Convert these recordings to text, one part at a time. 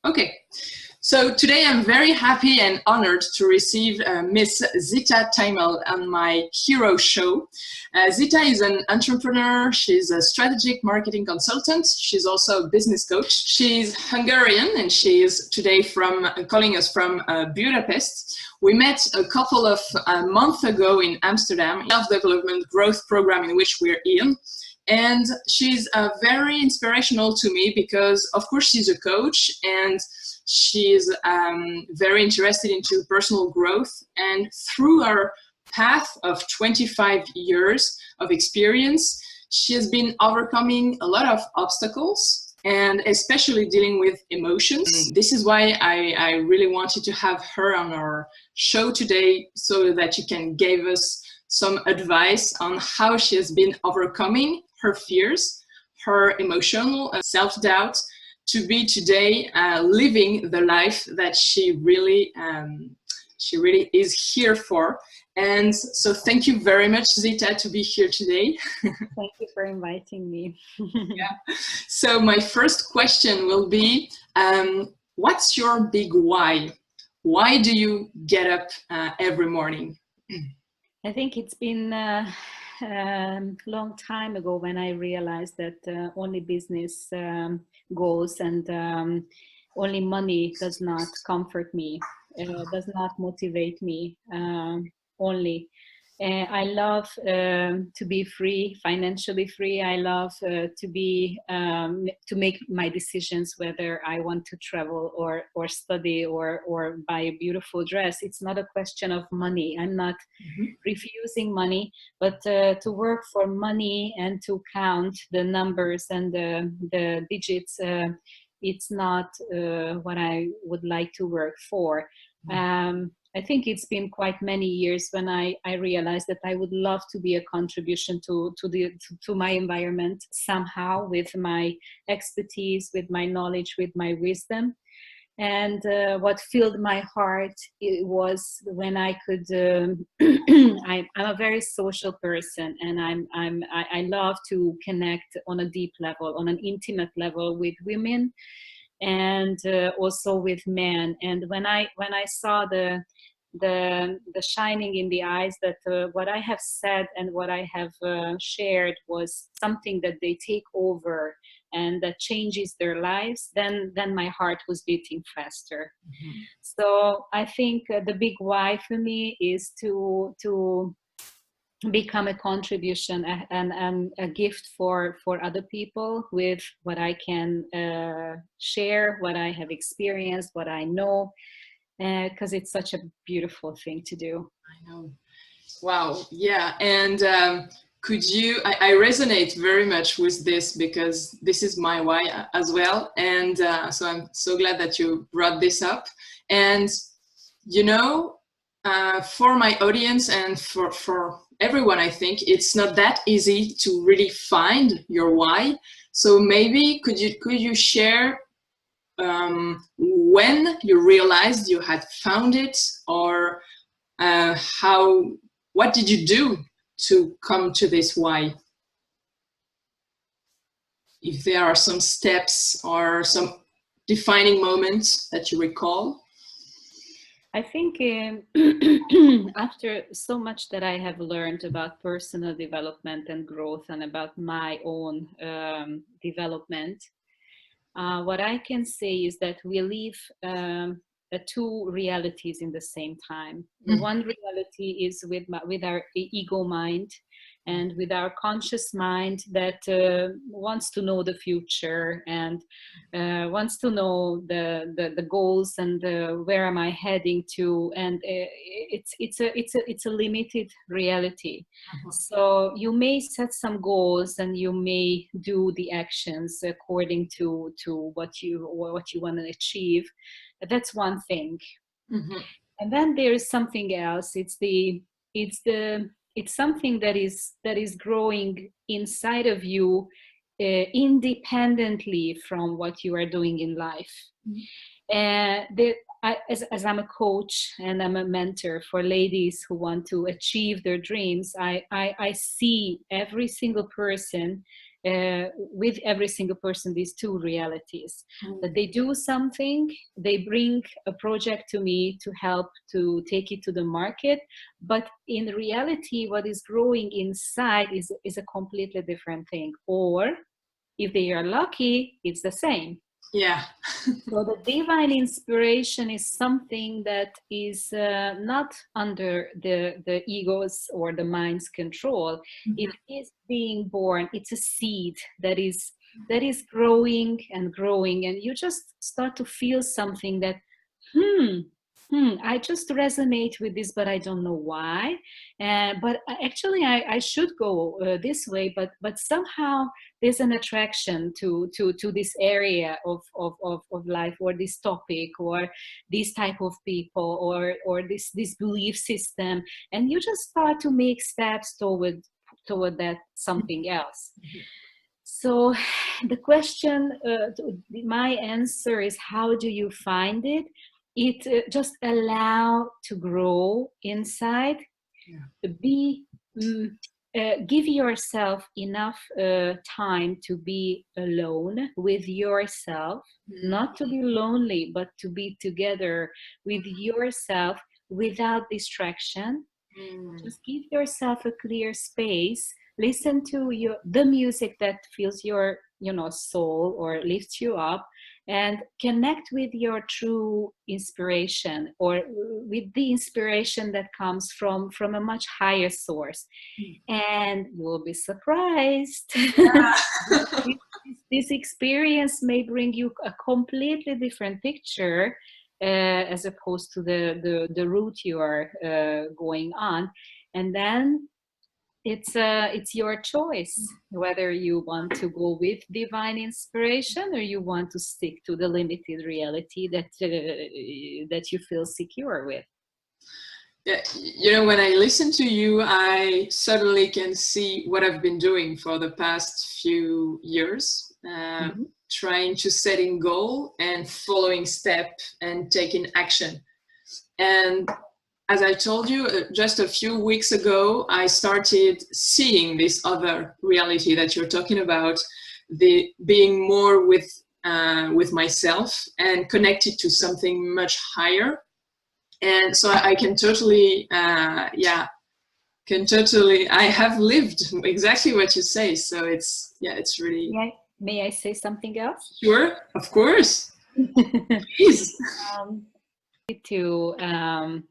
Okay, so today I'm very happy and honored to receive Miss Zita Teimel on my hero show. Zita is an entrepreneur, she's a strategic marketing consultant, she's also a business coach. She's Hungarian and she is today calling us from Budapest. We met a couple of months ago in Amsterdam, self-development growth program in which we're in. And she's very inspirational to me because, of course, she's a coach and she's very interested into personal growth. And through her path of 25 years of experience, she has been overcoming a lot of obstacles and especially dealing with emotions. This is why I really wanted to have her on our show today so that she can give us some advice on how she has been overcoming her fears, her emotional self-doubt, to be today living the life that she really is here for. And so thank you very much, Zita, to be here today. Thank you for inviting me. Yeah. So my first question will be, what's your big why? Why do you get up every morning? I think it's been a long time ago when I realized that only business goals and only money does not comfort me, does not motivate me only. I love to be free, financially free. I love to make my decisions whether I want to travel or study or buy a beautiful dress. It's not a question of money. I'm not refusing money, but to work for money and to count the numbers and the digits, it's not what I would like to work for. I think it's been quite many years when I realized that I would love to be a contribution to my environment somehow, with my expertise, with my knowledge, with my wisdom. And what filled my heart was when I could. I'm a very social person, and I love to connect on a deep level, on an intimate level, with women, and also with men. And when I saw the shining in the eyes that what I have said and what I have shared was something that they take over and that changes their lives, then my heart was beating faster. So I think the big why for me is to become a contribution and a gift for other people with what I can share, what I have experienced, what I know, because it's such a beautiful thing to do. I know. Wow. Yeah. And I resonate very much with this because this is my why as well. And so I'm so glad that you brought this up. And, you know, for my audience and for everyone, I think it's not that easy to really find your why. So maybe could you share when you realized you had found it, or what did you do to come to this why? If there are some steps or some defining moments that you recall. I think after so much that I have learned about personal development and growth and about my own development, what I can say is that we live two realities in the same time. One reality is with our ego mind and with our conscious mind that wants to know the future and wants to know the goals and where am I heading to, and it's a limited reality. So you may set some goals and you may do the actions according to what you want to achieve. That's one thing. And then there is something else. It's something that is growing inside of you, independently from what you are doing in life. As I'm a coach and I'm a mentor for ladies who want to achieve their dreams, I see every single person with every single person these two realities. That they do something, they bring a project to me to help to take it to the market, but in reality what is growing inside is a completely different thing. Or if they are lucky, it's the same. Yeah. So the divine inspiration is something that is not under the ego's or the mind's control. It is being born. It's a seed that is growing and growing, and you just start to feel something that I just resonate with this, but I don't know why. But actually, I should go this way. But somehow there's an attraction to this area of life, or this topic, or this type of people, or this belief system, and you just start to make steps toward that something else. So the question, my answer is, how do you find it? It just allow to grow inside. Give yourself enough time to be alone with yourself, not to be lonely, but to be together with yourself without distraction. Just give yourself a clear space. Listen to the music that fills your soul or lifts you up, and connect with your true inspiration, or with the inspiration that comes from a much higher source. And you will be surprised. This experience may bring you a completely different picture as opposed to the route you are going on. And then it's your choice whether you want to go with divine inspiration, or you want to stick to the limited reality that you feel secure with. Yeah, when I listen to you, I suddenly can see what I've been doing for the past few years, trying to setting goal and following step and taking action. And as I told you, just a few weeks ago, I started seeing this other reality that you're talking about, the being more with myself and connected to something much higher. And so I can totally, I have lived exactly what you say. So it's really. May I say something else? Sure, of course. Please. To a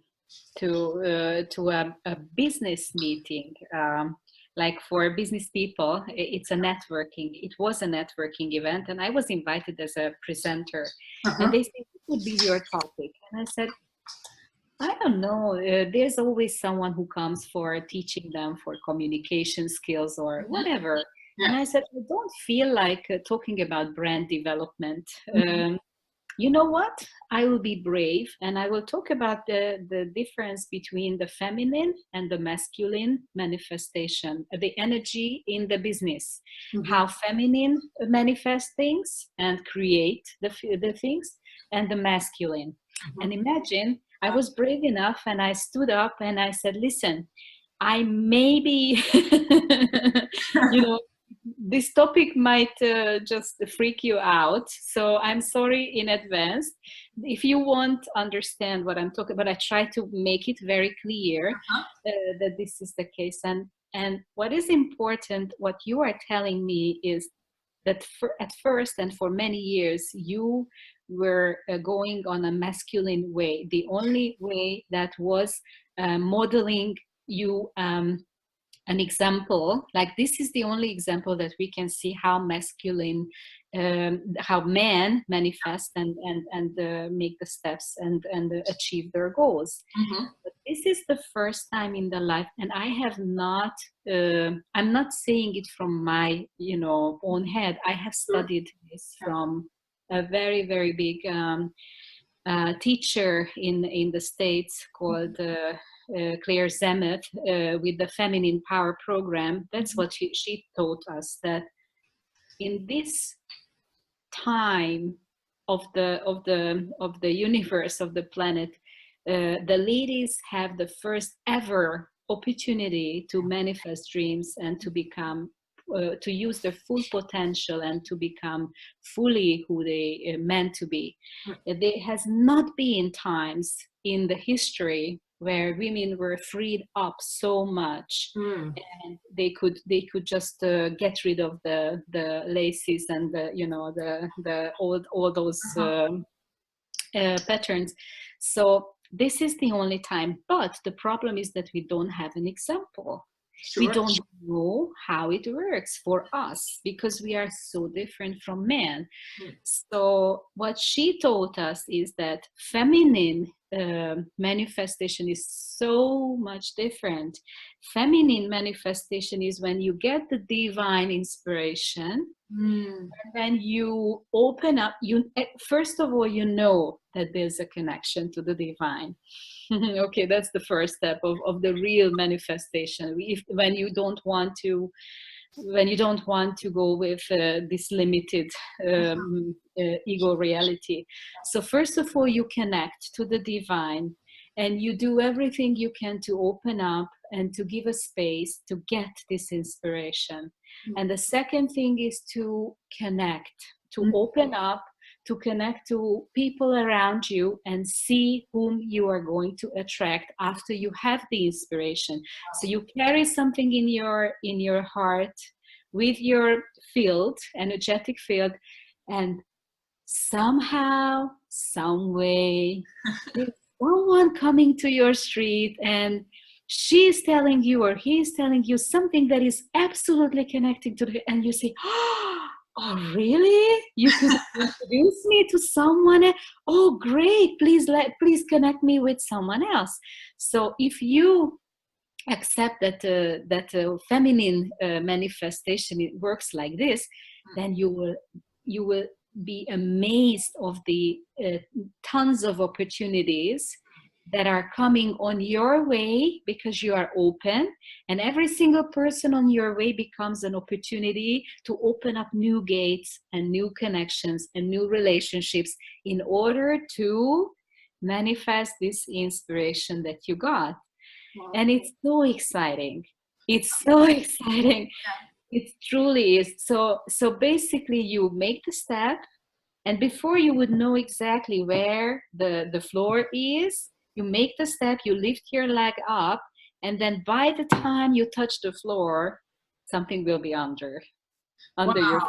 business meeting, like for business people, it was a networking event, and I was invited as a presenter. And they said, what would be your topic? And I said, I don't know, there's always someone who comes for teaching them for communication skills or whatever. And I said, I don't feel like talking about brand development. You know what? I will be brave, and I will talk about the difference between the feminine and the masculine manifestation, the energy in the business, how feminine manifest things and create the things, and the masculine. And imagine, I was brave enough, and I stood up and I said, listen, I maybe, this topic might just freak you out. So I'm sorry in advance. If you want to understand what I'm talking about, I try to make it very clear that this is the case. And what is important, what you are telling me is that at first and for many years, you were going on a masculine way. The only way that was modeling you an example, like this is the only example that we can see how masculine, how men manifest and make the steps and achieve their goals. But this is the first time in the life, and I have not, I'm not saying it from my, own head. I have studied this from a very, very big teacher in the States called Claire Mellet with the Feminine Power Program. That's what she taught us, that in this time of the universe, of the planet, the ladies have the first ever opportunity to manifest dreams and to become to use their full potential and to become fully who they meant to be. There has not been times in the history where women were freed up so much, and they could just get rid of the laces and all those patterns. So this is the only time, but the problem is that we don't have an example. Sure. We don't know how it works for us because we are so different from men. So what she taught us is that feminine manifestation is so much different. Feminine manifestation is when you get the divine inspiration, and then you open up. You first of all, you know that there's a connection to the divine. Okay, that's the first step of the real manifestation. When you don't want to go with this limited ego reality. So first of all, you connect to the divine, and you do everything you can to open up and to give a space to get this inspiration. And the second thing is to connect, to open up, to connect to people around you and see whom you are going to attract after you have the inspiration. So you carry something in your heart with your field, energetic field, and somehow, some way, there's someone coming to your street and she's telling you or he's telling you something that is absolutely connecting to the, and you say, oh, really? You could introduce me to someone else? Oh, great. Please connect me with someone else. So if you accept that feminine manifestation, it works like this, then you will be amazed of the tons of opportunities that are coming on your way because you are open, and every single person on your way becomes an opportunity to open up new gates and new connections and new relationships in order to manifest this inspiration that you got. Wow. And it's so exciting. It's so exciting. It truly is. So basically you make the step, and before you would know exactly where the floor is, you make the step, you lift your leg up, and then by the time you touch the floor, something will be under your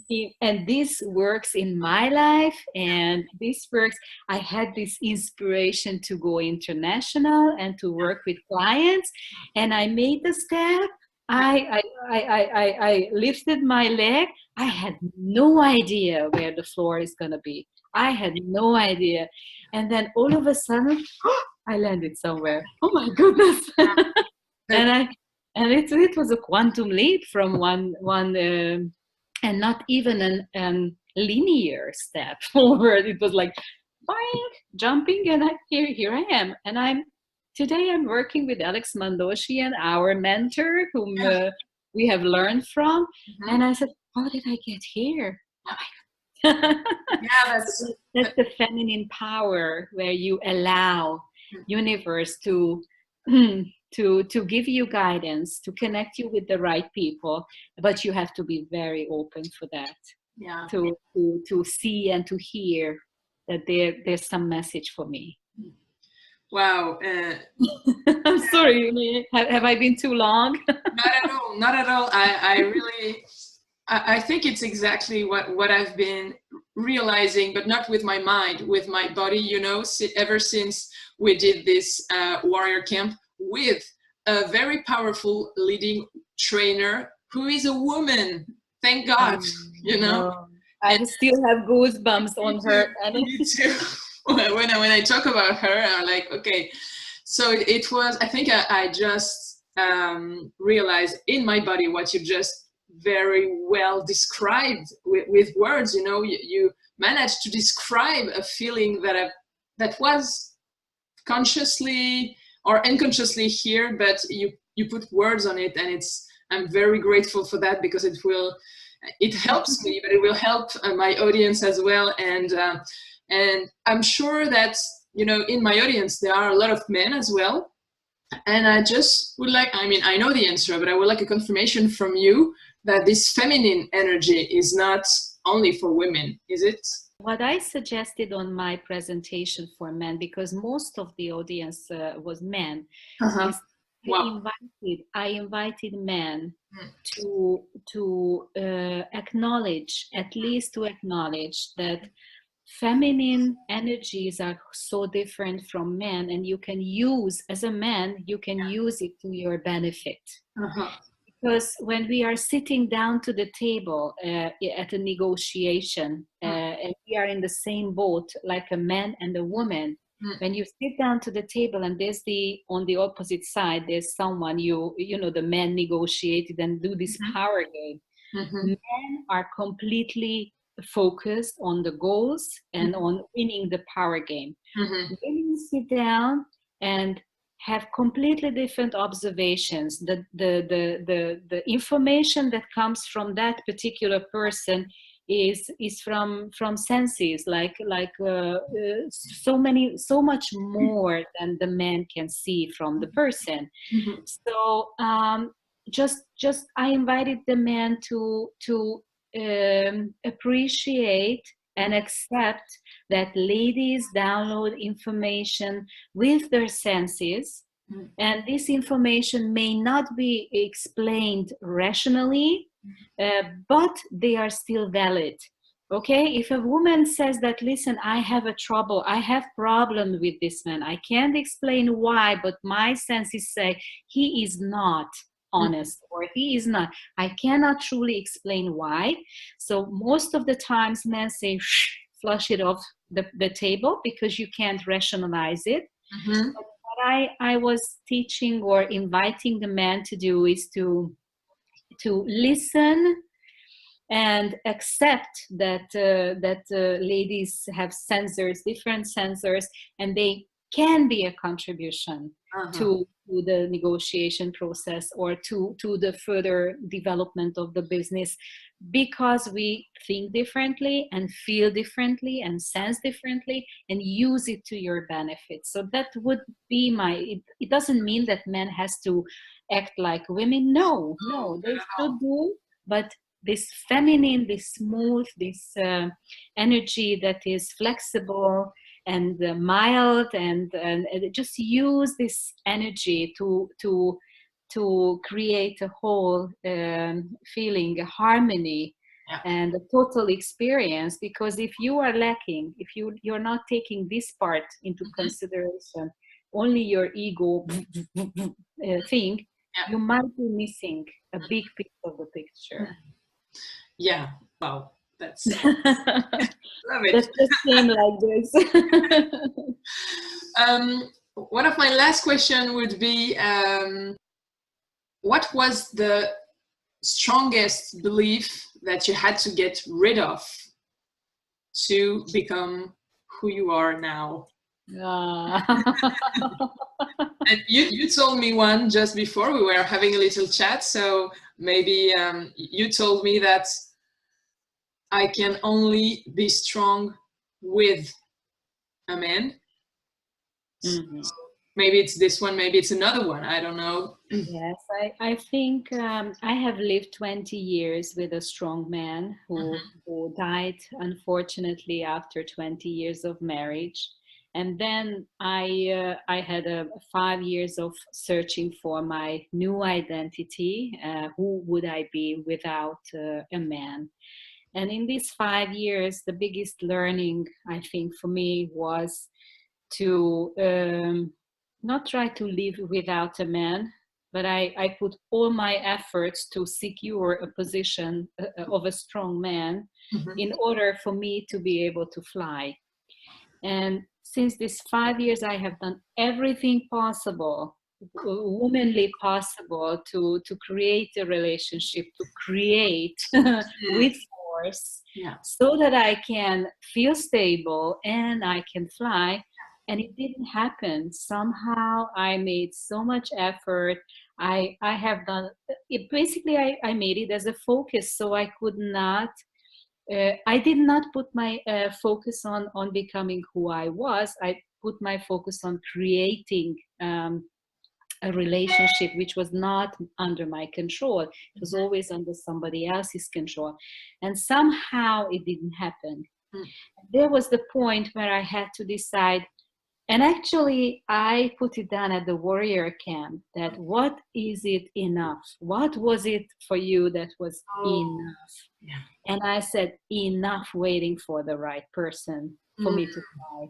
feet. And this works in my life, and this works. I had this inspiration to go international and to work with clients, and I made the step. I lifted my leg. I had no idea where the floor is going to be. I had no idea. And then all of a sudden, I landed somewhere. Oh my goodness. and it was a quantum leap from one and not even a linear step forward. It was like, boing, jumping, and here I am. And today I'm working with Alex Mandoshian, our mentor, whom we have learned from. And I said, how did I get here? Oh my God. That's the feminine power, where you allow universe to give you guidance, to connect you with the right people, but you have to be very open for that. To see and to hear that there's some message for me. Wow. I'm sorry, have I been too long? Not at all. I think it's exactly what I've been realizing, but not with my mind, with my body, ever since we did this warrior camp with a very powerful leading trainer who is a woman. Thank God, I still have goosebumps on her. Me too. When I talk about her, I'm like, okay. So it was, I think I just realized in my body what you just very well described with words. You managed to describe a feeling that was consciously or unconsciously here, but you put words on it, and I'm very grateful for that, because it helps me, but it will help my audience as well. And I'm sure that in my audience there are a lot of men as well, And I just would like, I mean, I know the answer, but I would like a confirmation from you that this feminine energy is not only for women, is it? What I suggested on my presentation for men, because most of the audience was men, is Wow. I invited men Mm. to acknowledge, at least to acknowledge that feminine energies are so different from men, and you can use, as a man, you can use it to your benefit. Because when we are sitting down to the table at a negotiation, and we are in the same boat, like a man and a woman, when you sit down to the table and there's on the opposite side, there's someone you know, the men negotiated and do this power game. Men are completely focused on the goals and on winning the power game. Women sit down and have completely different observations. The information that comes from that particular person is from senses, like so much more than the man can see from the person. So just I invited the man to appreciate and accept that ladies download information with their senses, and this information may not be explained rationally, but they are still valid. Okay, if a woman says that, listen, I have problem with this man, I can't explain why, but my senses say he is not honest, or he is not, I cannot truly explain why. So most of the times men say, flush it off the table, because you can't rationalize it. But what I was teaching or inviting the man to do is to listen and accept that ladies have sensors, different sensors, and they can be a contribution to the negotiation process, or to the further development of the business, because we think differently and feel differently and sense differently, and use it to your benefit. So that would be it doesn't mean that men has to act like women. No, they should do, but this feminine, this smooth, this energy that is flexible and mild, and just use this energy to create a whole feeling, a harmony, and a total experience. Because if you are lacking, if you're not taking this part into consideration, only your ego thing, you might be missing a big piece of the picture. Yeah, wow, that's love it. That just came like this. One of my last question would be, what was the strongest belief that you had to get rid of to become who you are now? And you told me one just before we were having a little chat, so maybe you told me that I can only be strong with a man. So maybe it's this one, maybe it's another one, I don't know. Yes, I think I have lived 20 years with a strong man who died, unfortunately, after 20 years of marriage. And then I had 5 years of searching for my new identity. Who would I be without a man? And in these 5 years, the biggest learning, I think, for me was to not try to live without a man, but I put all my efforts to secure a position of a strong man in order for me to be able to fly. And since these 5 years, I have done everything possible, womanly possible, to create a relationship, to create with force, so that I can feel stable and I can fly. And it didn't happen. Somehow I made so much effort. I have done it. Basically, I made it as a focus, so I could not. I did not put my focus on becoming who I was. I put my focus on creating a relationship which was not under my control. It was always under somebody else's control. And somehow it didn't happen. There was the point where I had to decide, and actually I put it down at the warrior camp, that what is it enough? What was it for you that was enough? Yeah. And I said, enough waiting for the right person for me to cry.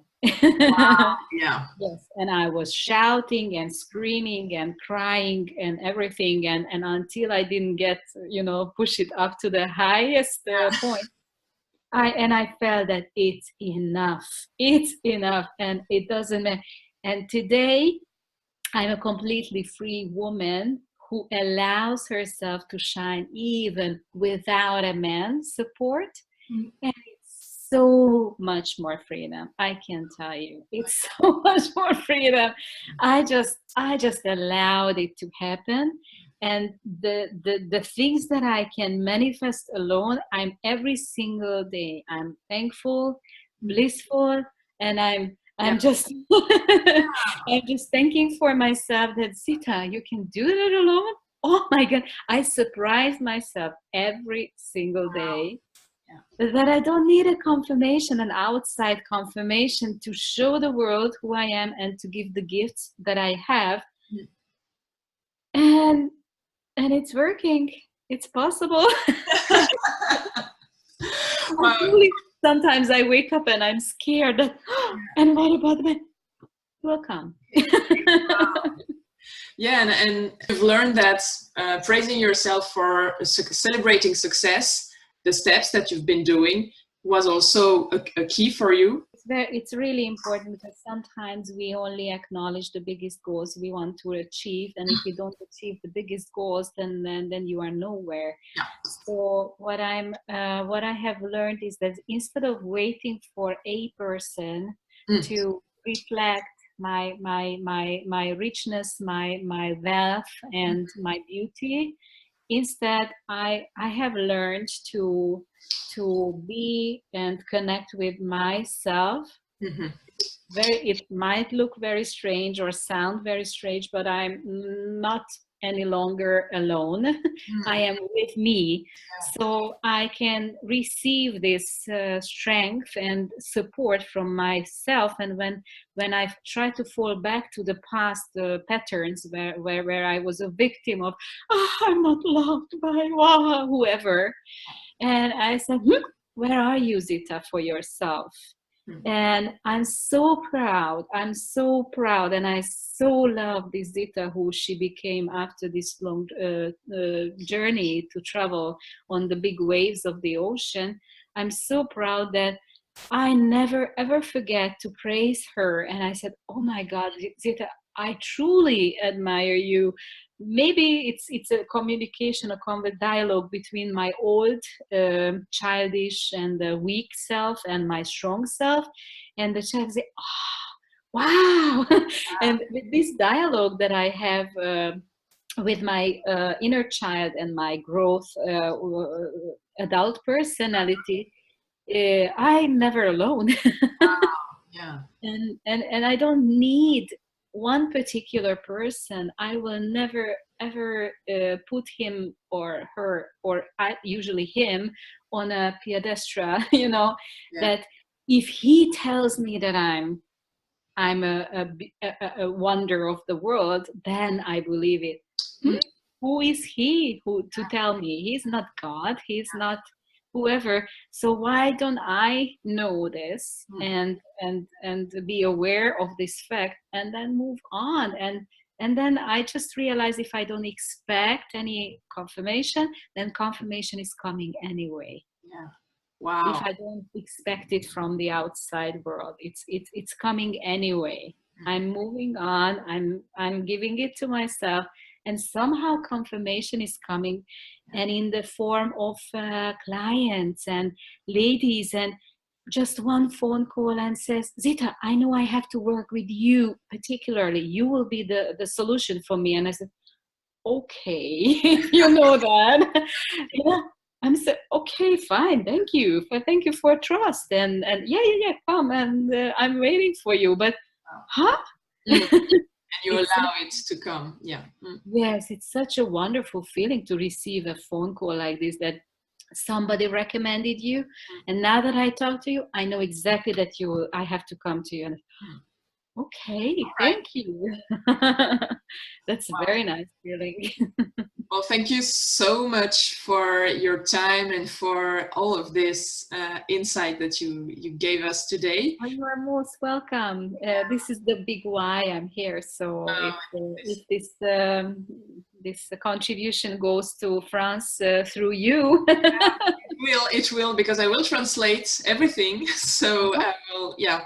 Wow. Yeah. Yes, and I was shouting and screaming and crying and everything, and until I didn't get, push it up to the highest point, I felt that it's enough. It's enough, and it doesn't matter. And today, I'm a completely free woman who allows herself to shine even without a man's support. And it's so much more freedom. I can tell you, it's so much more freedom. I just allowed it to happen. And the things that I can manifest alone, I'm every single day, I'm thankful, blissful, and I'm just I'm just thanking for myself that, Zita, you can do that alone. Oh my God, I surprise myself every single day that I don't need a confirmation, an outside confirmation, to show the world who I am and to give the gifts that I have. And it's working. It's possible. Sometimes I wake up and I'm scared. And what about me? Will come. Yeah, and you've learned that praising yourself for celebrating success, the steps that you've been doing, was also a key for you. It's really important, because sometimes we only acknowledge the biggest goals we want to achieve, and if you don't achieve the biggest goals, then you are nowhere. Yeah. So what I have learned is that instead of waiting for a person to reflect my richness, my wealth, and my beauty, instead I have learned to be and connect with myself. It might look very strange or sound very strange, but I'm not any longer alone. I am with me, so I can receive this strength and support from myself. And when I try to fall back to the past patterns where I was a victim of, I'm not loved by whoever, and I said, where are you, Zita, for yourself? And I'm so proud, and I so love this Zita who she became after this long journey to travel on the big waves of the ocean. I'm so proud that I never ever forget to praise her. And I said, oh my God, Zita, I truly admire you. Maybe it's a communication, a dialogue between my old childish and weak self and my strong self, and the child say, wow. And with this dialogue that I have with my inner child and my growth adult personality, I'm never alone. Yeah. And I don't need one particular person. I will never ever put him or her, or usually him, on a pedestal, that if he tells me that I'm a wonder of the world, then I believe it. Who is he to tell me? He's not God, he's not whoever. So why don't I know this and be aware of this fact, and then move on? And then I just realize, if I don't expect any confirmation, then confirmation is coming anyway. Yeah. Wow. If I don't expect it from the outside world, it's coming anyway. I'm moving on. I'm giving it to myself, and somehow confirmation is coming, and in the form of clients and ladies, and just one phone call and says, Zita, I know I have to work with you particularly. You will be the solution for me. And I said, okay, you know that. I'm so, okay, fine, thank you for trust, and yeah, come, and I'm waiting for you. But you allow it to come. Yeah. Yes, it's such a wonderful feeling to receive a phone call like this, that somebody recommended you, and now that I talk to you, I know exactly that I have to come to you. And okay, thank you. That's a very nice feeling. Well, thank you so much for your time and for all of this insight that you gave us today. Oh, you are most welcome. This is the big why I'm here. So if this contribution goes to France through you, it will, because I will translate everything. So yeah.